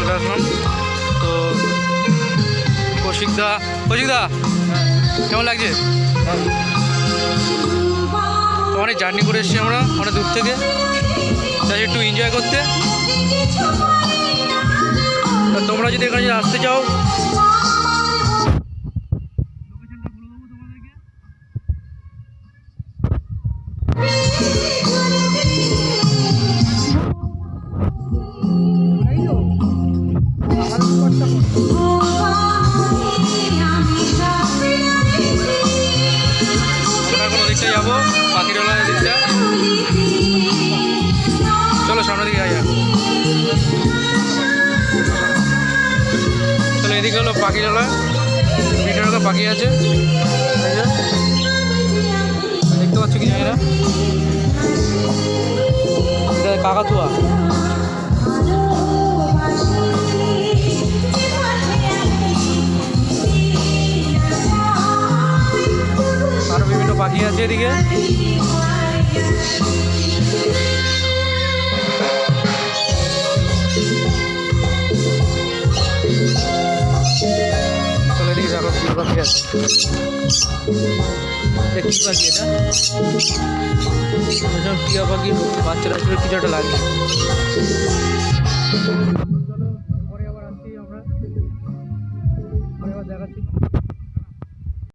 চলে আসলাম। তো কৌশিকদা কেমন লাগছে? তো অনেক জার্নি করে এসেছি আমরা অনেক দূর থেকে, তাই একটু এনজয় করতে। তোমরা যদি এখানে আসতে চাও, যাবো পাখিরালয়ের দিকটা। চলো সামনের দিকে যাই। চলো এদিকে হলো পাখিরালয়, বিভিন্ন পাখি আছে দেখতে পাচ্ছ কি জায়গাটা, কাকাতুয়া। আরো বিভিন্ন পাখি আছে এদিকে। চলো এদিকে দেখো কি পাখি আছে, কি পাখি এটা? টিয়া পাখি বাচ্চারা কিছু একটা লাগে।